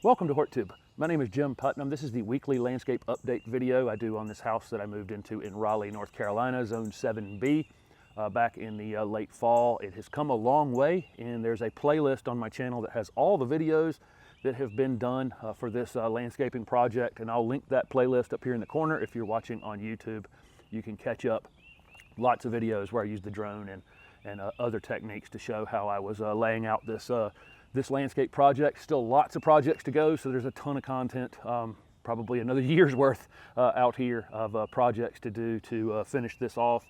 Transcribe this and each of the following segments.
Welcome to HortTube. My name is Jim Putnam. This is the weekly landscape update video I do on this house that I moved into in Raleigh, North Carolina, Zone 7B, back in the late fall. It has come a long way, and there's a playlist on my channel that has all the videos that have been done for this landscaping project, and I'll link that playlist up here in the corner. If you're watching on YouTube, you can catch up. Lots of videos where I used the drone and other techniques to show how I was laying out this landscape project. Still lots of projects to go, so there's a ton of content, probably another year's worth out here of projects to do to finish this off.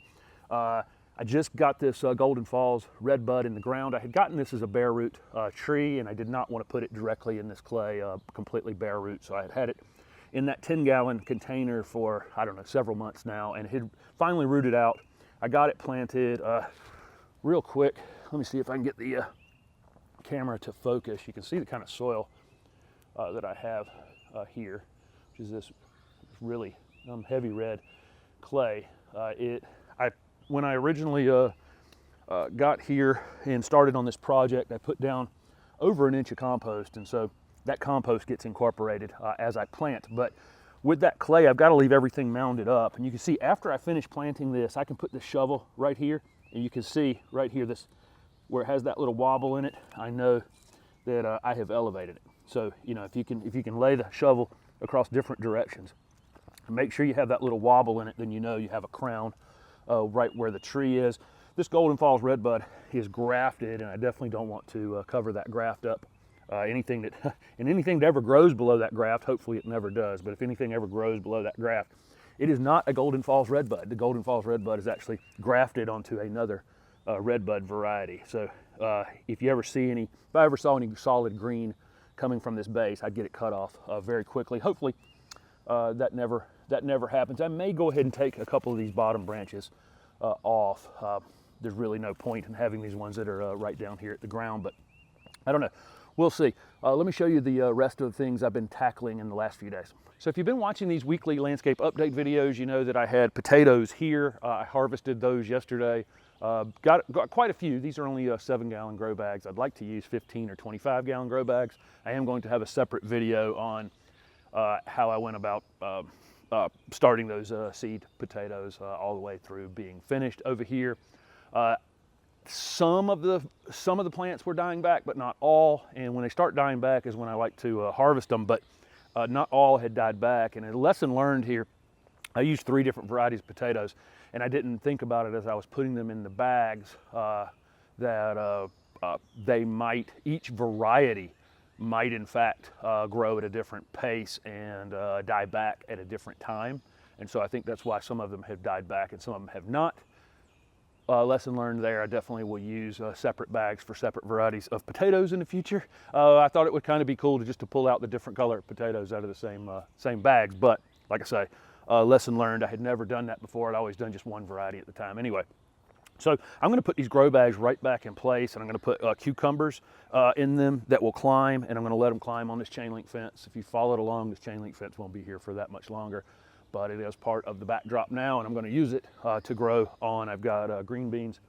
I just got this Golden Falls Redbud in the ground. I had gotten this as a bare root tree, and I did not want to put it directly in this clay, completely bare root, so I had it in that 10-gallon container for, I don't know, several months now, and it had finally rooted out. I got it planted real quick. Let me see if I can get the camera to focus. You can see the kind of soil that I have here, which is this really heavy red clay. When I originally got here and started on this project, I put down over 1 inch of compost, and so that compost gets incorporated as I plant. But with that clay, I've got to leave everything mounded up, and you can see after I finish planting this, I can put this shovel right here, and you can see right here this where it has that little wobble in it. I know that I have elevated it. So, you know, if you can lay the shovel across different directions, make sure you have that little wobble in it, then you know you have a crown right where the tree is. This Golden Falls Redbud is grafted, and I definitely don't want to cover that graft up. Anything that ever grows below that graft, hopefully it never does, but if anything ever grows below that graft, it is not a Golden Falls Redbud. The Golden Falls Redbud is actually grafted onto another Redbud variety. So if I ever saw any solid green coming from this base, I'd get it cut off very quickly. Hopefully that never happens. I may go ahead and take a couple of these bottom branches off. There's really no point in having these ones that are right down here at the ground, but I don't know. We'll see. Let me show you the rest of the things I've been tackling in the last few days. So if you've been watching these weekly landscape update videos, you know that I had potatoes here. I harvested those yesterday. Got quite a few. These are only 7-gallon grow bags. I'd like to use 15 or 25-gallon grow bags. I am going to have a separate video on how I went about starting those seed potatoes all the way through being finished over here. Some of the plants were dying back, but not all. And when they start dying back is when I like to harvest them. But not all had died back. And a lesson learned here, I used 3 different varieties of potatoes, and I didn't think about it as I was putting them in the bags that each variety might in fact grow at a different pace and die back at a different time. And so I think that's why some of them have died back and some of them have not. Lesson learned there. I definitely will use separate bags for separate varieties of potatoes in the future. I thought it would kind of be cool to pull out the different color potatoes out of the same bags, but like I say, lesson learned. I had never done that before. I'd always done just one variety at the time. Anyway, so I'm going to put these grow bags right back in place, and I'm going to put cucumbers in them that will climb, and I'm going to let them climb on this chain link fence. If you followed along, this chain link fence won't be here for that much longer, but it is part of the backdrop now, and I'm going to use it to grow on. I've got green beans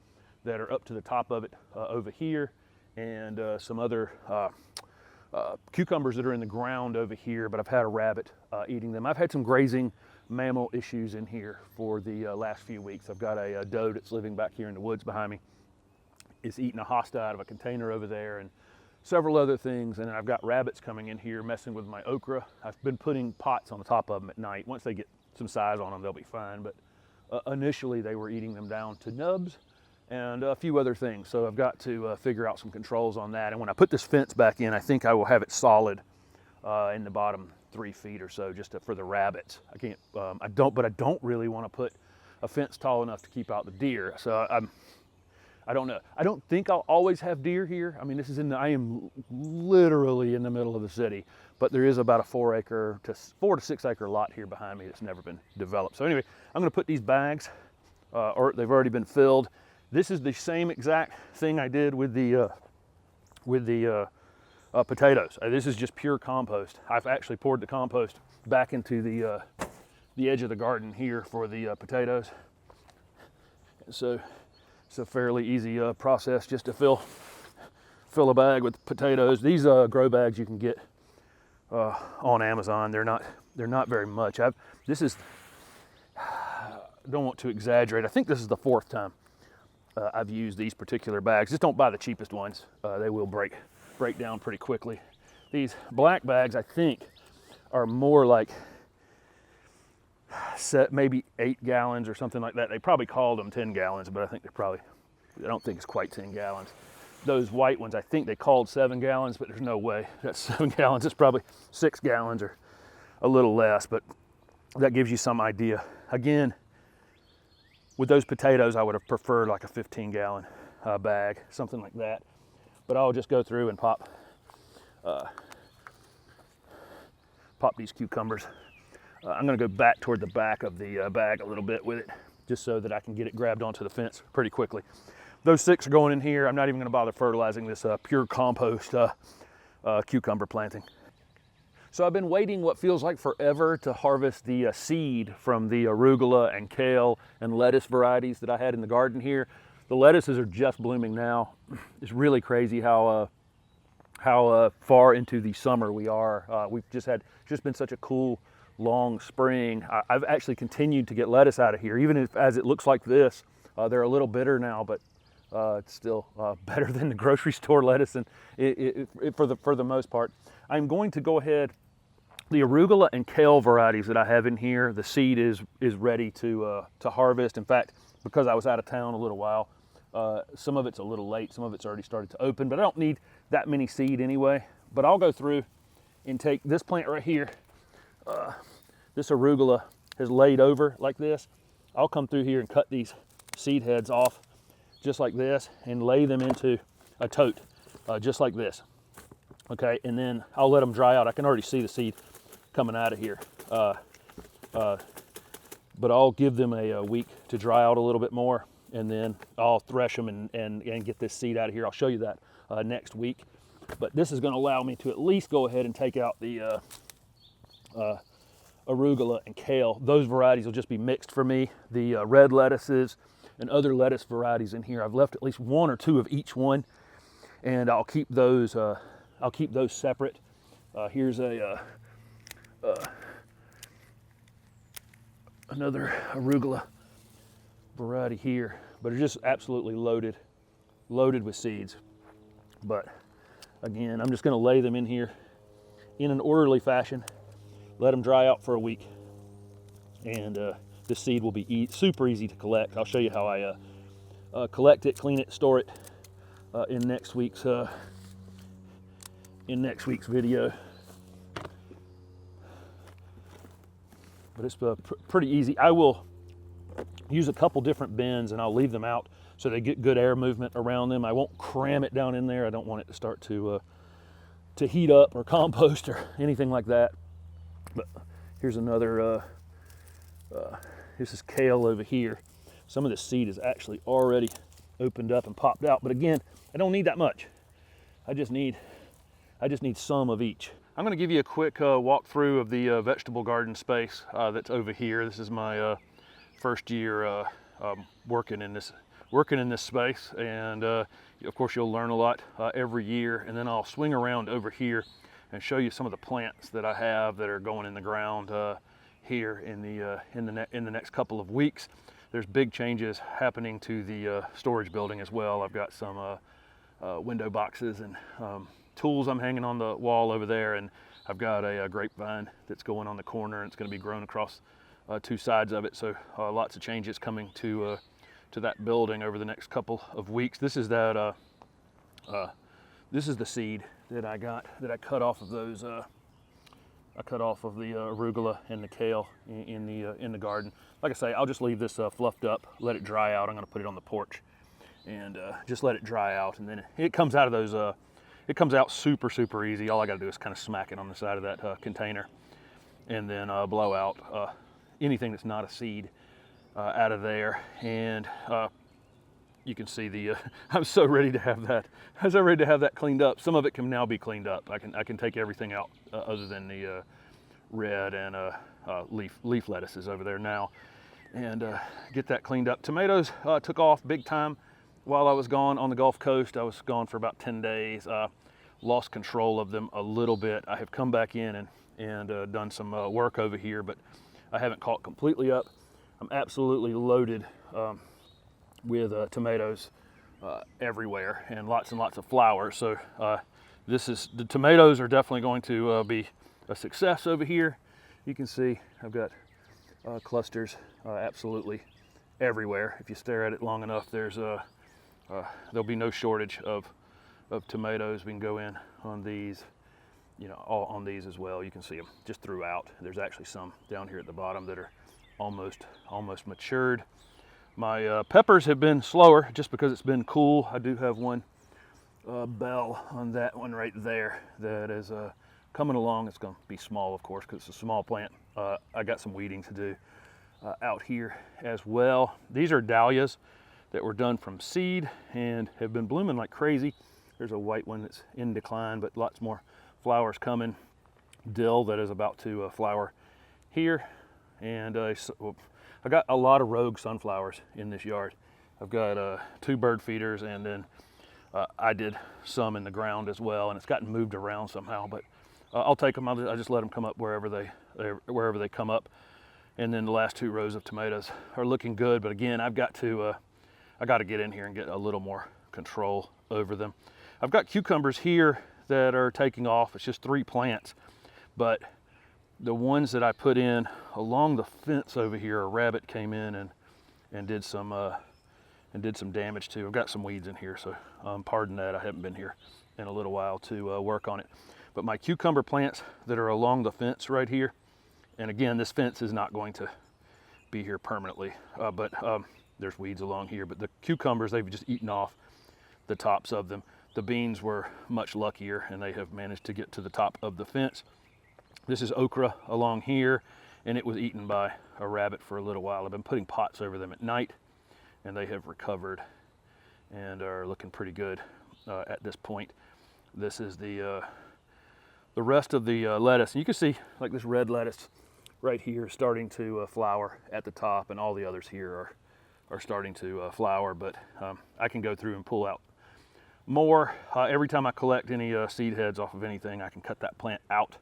that are up to the top of it over here, and some other cucumbers that are in the ground over here, but I've had a rabbit eating them. I've had some grazing mammal issues in here for the last few weeks. I've got a doe that's living back here in the woods behind me. Is eating a hosta out of a container over there, and several other things. And then I've got rabbits coming in here messing with my okra. I've been putting pots on the top of them at night. Once they get some size on them, they'll be fine, but initially they were eating them down to nubs and a few other things. So I've got to figure out some controls on that. And when I put this fence back in, I think I will have it solid in the bottom 3 feet or so, just for the rabbits. I don't really want to put a fence tall enough to keep out the deer. So I don't know. I don't think I'll always have deer here. I mean, I am literally in the middle of the city, but there is about a 4 to 6 acre lot here behind me that's never been developed. So anyway, I'm going to put these bags, or they've already been filled. This is the same exact thing I did with the potatoes. This is just pure compost. I've actually poured the compost back into the edge of the garden here for the potatoes. So it's a fairly easy process just to fill a bag with potatoes. These grow bags you can get on Amazon. They're not very much. This is, I don't want to exaggerate. I think this is the 4th time I've used these particular bags. Just don't buy the cheapest ones. They will break down pretty quickly. These black bags, I think, are more like maybe 8 gallons or something like that. They probably called them 10 gallons, but I think I don't think it's quite 10 gallons. Those white ones, I think they called 7 gallons, but there's no way that's 7 gallons. It's probably 6 gallons or a little less, but that gives you some idea. Again, with those potatoes, I would have preferred like a 15-gallon bag, something like that. But I'll just go through and pop these cucumbers. I'm gonna go back toward the back of the bag a little bit with it, just so that I can get it grabbed onto the fence pretty quickly. Those 6 are going in here. I'm not even gonna bother fertilizing this pure compost cucumber planting. So I've been waiting what feels like forever to harvest the seed from the arugula and kale and lettuce varieties that I had in the garden here. The lettuces are just blooming now. It's really crazy how far into the summer we are. We've just been such a cool, long spring. I've actually continued to get lettuce out of here, even as it looks like this. They're a little bitter now, but it's still better than the grocery store lettuce, and for the most part. I'm going to go ahead. The arugula and kale varieties that I have in here, the seed is ready to harvest. In fact, because I was out of town a little while, some of it's a little late, some of it's already started to open, but I don't need that many seed anyway. But I'll go through and take this plant right here. This arugula has laid over like this. I'll come through here and cut these seed heads off just like this and lay them into a tote just like this. Okay, and then I'll let them dry out. I can already see the seed coming out of here. But I'll give them a week to dry out a little bit more, and then I'll thresh them and get this seed out of here. I'll show you that next week. But this is gonna allow me to at least go ahead and take out the arugula and kale. Those varieties will just be mixed for me. The red lettuces and other lettuce varieties in here, I've left at least 1 or 2 of each one, and I'll keep those separate. Here's another arugula variety here, but it's just absolutely loaded with seeds. But again, I'm just going to lay them in here in an orderly fashion, let them dry out for a week, and this seed will be super easy to collect. I'll show you how I collect it, clean it, store it in next week's video. But it's pretty easy. I will use a couple different bins and I'll leave them out so they get good air movement around them. I won't cram it down in there. I don't want it to start to heat up or compost or anything like that. But here's another, this is kale over here. Some of the seed is actually already opened up and popped out. But again, I don't need that much. I just need some of each. I'm going to give you a quick walkthrough of the vegetable garden space that's over here. This is my first year working in this space, and of course you'll learn a lot every year. And then I'll swing around over here and show you some of the plants that I have that are going in the ground here in the next couple of weeks. There's big changes happening to the storage building as well. I've got some window boxes and tools I'm hanging on the wall over there, and I've got a grapevine that's going on the corner, and it's going to be grown across 2 sides of it. So lots of changes coming to that building over the next couple of weeks. This is the seed that I cut off of those. I cut off of the arugula and the kale in the garden. Like I say, I'll just leave this fluffed up, let it dry out. I'm going to put it on the porch and just let it dry out, and then it comes out of those. It comes out super easy. All I got to do is kind of smack it on the side of that container, and then blow out anything that's not a seed out of there. And you can see I'm so ready to have that. I'm so ready to have that cleaned up. Some of it can now be cleaned up. I can take everything out other than the red and leaf lettuces over there now, and get that cleaned up. Tomatoes took off big time while I was gone on the Gulf Coast. I was gone for about 10 days. lost control of them a little bit. I have come back in and done some work over here, but I haven't caught completely up. I'm absolutely loaded with tomatoes everywhere, and lots of flowers. So the tomatoes are definitely going to be a success over here. You can see I've got clusters absolutely everywhere. If you stare at it long enough, there'll be no shortage of tomatoes. We can go in on these, all on these as well. You can see them just throughout. There's actually some down here at the bottom that are almost matured. My peppers have been slower just because it's been cool. I do have one bell on that one right there that is coming along. It's going to be small, of course, because it's a small plant. I got some weeding to do out here as well. These are dahlias that were done from seed and have been blooming like crazy. There's a white one that's in decline, but lots more flowers coming. Dill that is about to flower here. And I got a lot of rogue sunflowers in this yard. I've got 2 bird feeders, and then I did some in the ground as well, and it's gotten moved around somehow, but I'll take them. I just let them come up wherever they come up. And then the last 2 rows of tomatoes are looking good, but again, I got to get in here and get a little more control over them. I've got cucumbers here that are taking off. It's just 3 plants, but the ones that I put in along the fence over here, a rabbit came in and did some damage to. I've got some weeds in here, so pardon that. I haven't been here in a little while to work on it. But my cucumber plants that are along the fence right here, and again, this fence is not going to be here permanently, but there's weeds along here. But the cucumbers, they've just eaten off the tops of them. The beans were much luckier, and they have managed to get to the top of the fence. This is okra along here, and it was eaten by a rabbit for a little while. I've been putting pots over them at night, and they have recovered and are looking pretty good at this point. This is the rest of the lettuce. And you can see like this red lettuce right here starting to flower at the top, and all the others here are starting to flower, but I can go through and pull out more. Every time I collect any seed heads off of anything, I can cut that plant out.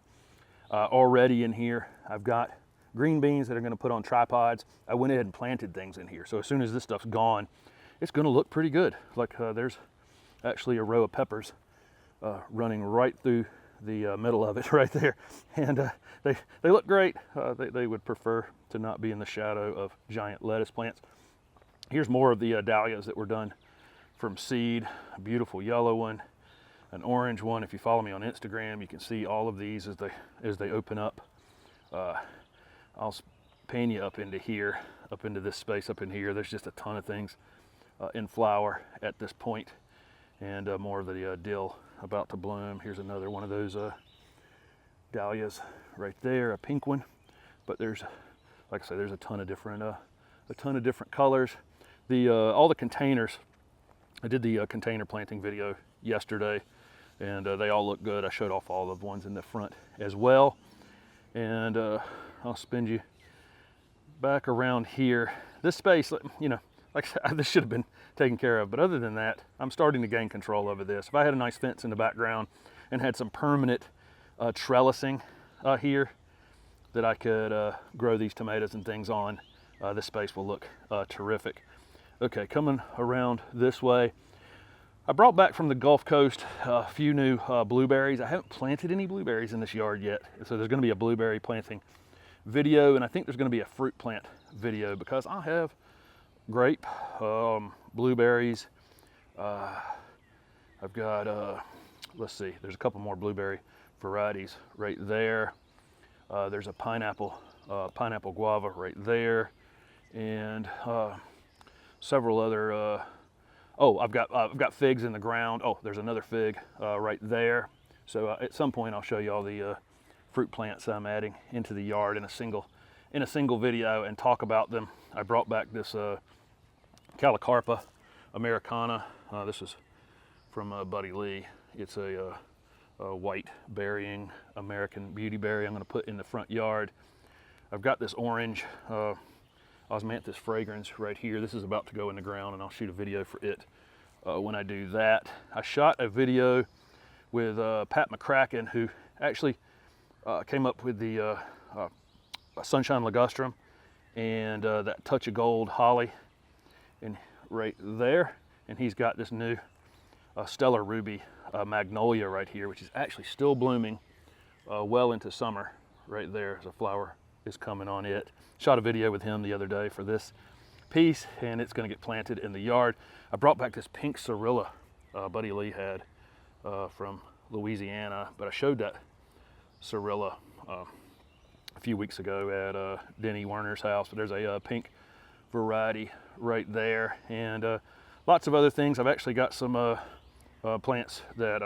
Already in here, I've got green beans that are gonna put on tripods. I went ahead and planted things in here, so as soon as this stuff's gone, it's gonna look pretty good. Like there's actually a row of peppers running right through the middle of it right there, and they look great. They would prefer to not be in the shadow of giant lettuce plants. Here's more of the dahlias that were done from seed. A beautiful yellow one, an orange one. If you follow me on Instagram, you can see all of these as they open up. I'll pan you up into here, up into this space up in here. There's just a ton of things in flower at this point, and more of the dill about to bloom. Here's another one of those dahlias right there, a pink one. But there's, like I say, there's a ton of different colors. All the containers, I did the container planting video yesterday, and they all look good. I showed off all of the ones in the front as well. And I'll spin you back around here. This space, like I said, this should have been taken care of, but other than that, I'm starting to gain control over this. If I had a nice fence in the background and had some permanent trellising here that I could grow these tomatoes and things on, this space will look terrific. Okay, coming around this way, I brought back from the Gulf Coast a few new blueberries. I haven't planted any blueberries in this yard yet, so there's going to be a blueberry planting video, and I think there's going to be a fruit plant video, because I have grape, blueberries. I've got, let's see, there's a couple more blueberry varieties right there. There's a pineapple guava right there, and several other. I've got figs in the ground. Oh, there's another fig right there. So at some point I'll show you all the fruit plants I'm adding into the yard in a single video and talk about them. I brought back this Calicarpa Americana. This is from Buddy Lee. It's a white berrying American beauty berry I'm going to put in the front yard. I've got this orange Osmanthus fragrance right here. This is about to go in the ground, and I'll shoot a video for it when I do that. I shot a video with Pat McCracken, who actually came up with the Sunshine Ligustrum and that Touch of Gold holly, and right there. And he's got this new Stellar Ruby magnolia right here, which is actually still blooming well into summer. Right there, as a flower is coming on it. Shot a video with him the other day for this piece, and it's going to get planted in the yard. I brought back this pink Cirilla Buddy Lee had from Louisiana, but I showed that Cirilla a few weeks ago at Denny Werner's house. But there's a pink variety right there, and lots of other things. I've actually got some plants that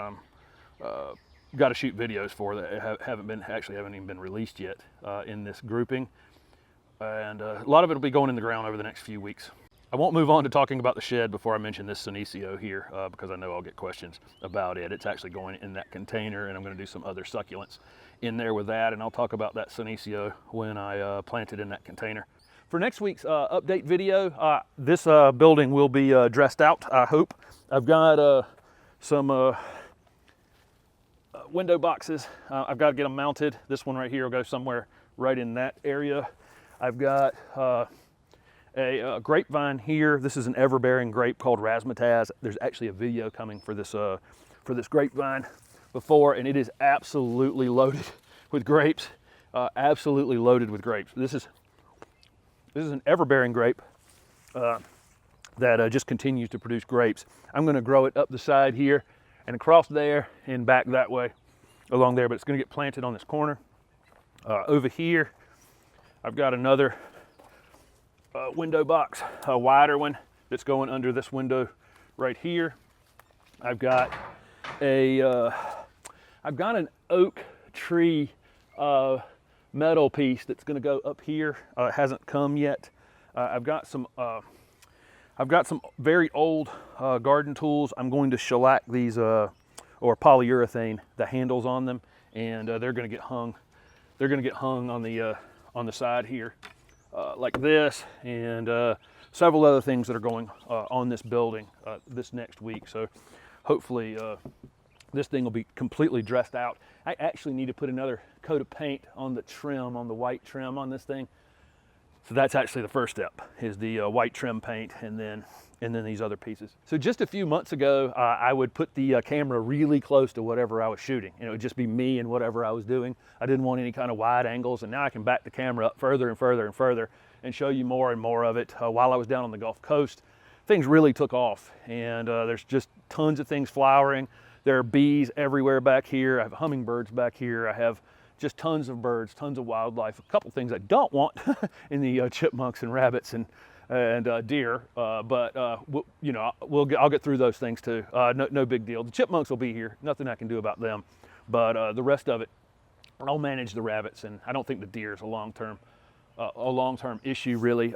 got to shoot videos for that haven't even been released yet in this grouping, and a lot of it will be going in the ground over the next few weeks. I won't move on to talking about the shed before I mention this Senecio here because I know I'll get questions about it. It's actually going in that container, and I'm going to do some other succulents in there with that, and I'll talk about that Senecio when I plant it in that container. For next week's update video, this building will be dressed out, I hope. I've got some window boxes. I've got to get them mounted. This one right here will go somewhere right in that area. I've got a grapevine here. This is an ever-bearing grape called razzmatazz. There's actually a video coming for this grapevine before, and it is absolutely loaded with grapes. Absolutely loaded with grapes. This is an ever-bearing grape that just continues to produce grapes. I'm going to grow it up the side here and across there and back that way along there, but it's going to get planted on this corner. Over here, I've got another window box, a wider one that's going under this window right here. I've got an oak tree metal piece that's going to go up here. It hasn't come yet. I've got some very old garden tools. I'm going to shellac these or polyurethane the handles on them, and they're going to get hung. They're going to get hung on the side here like this, and several other things that are going on this building this next week. So hopefully this thing will be completely dressed out. I actually need to put another coat of paint on the trim, on the white trim on this thing. So that's actually the first step, is the white trim paint, and then these other pieces. So just a few months ago, I would put the camera really close to whatever I was shooting, and it would just be me and whatever I was doing. I didn't want any kind of wide angles, and now I can back the camera up further and further and further and show you more and more of it. While I was down on the Gulf Coast, things really took off, and there's just tons of things flowering. There are bees everywhere back here. I have hummingbirds back here. I have just tons of birds, tons of wildlife. A couple things I don't want in the chipmunks and rabbits and deer, but I'll get through those things too. No big deal. The chipmunks will be here. Nothing I can do about them, but the rest of it, I'll manage the rabbits, and I don't think the deer is a long-term issue really.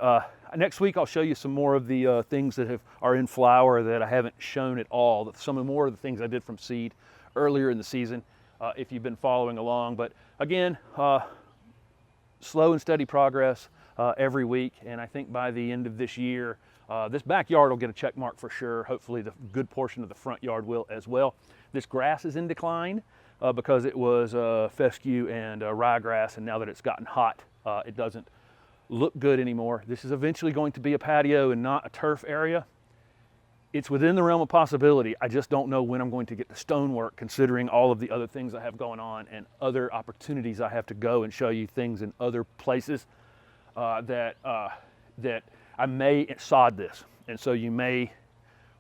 Next week I'll show you some more of the things that are in flower that I haven't shown at all. Some more of the things I did from seed earlier in the season. If you've been following along. But again, slow and steady progress every week, and I think by the end of this year, this backyard will get a check mark for sure. Hopefully the good portion of the front yard will as well. This grass is in decline because it was fescue and ryegrass, and now that it's gotten hot, it doesn't look good anymore. This is eventually going to be a patio and not a turf area. It's within the realm of possibility. I just don't know when I'm going to get the stonework, considering all of the other things I have going on and other opportunities I have to go and show you things in other places that I may sod this. And so you may,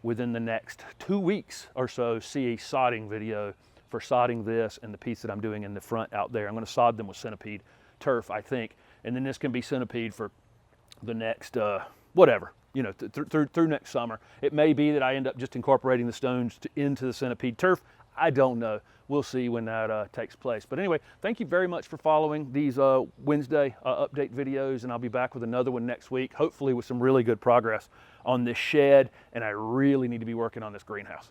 within the next 2 weeks or so, see a sodding video for sodding this and the piece that I'm doing in the front out there. I'm going to sod them with centipede turf, I think. And then this can be centipede for the next, whatever. You know, through next summer. It may be that I end up just incorporating the stones into the centipede turf. I don't know. We'll see when that takes place. But anyway, thank you very much for following these Wednesday update videos, and I'll be back with another one next week, hopefully with some really good progress on this shed, and I really need to be working on this greenhouse.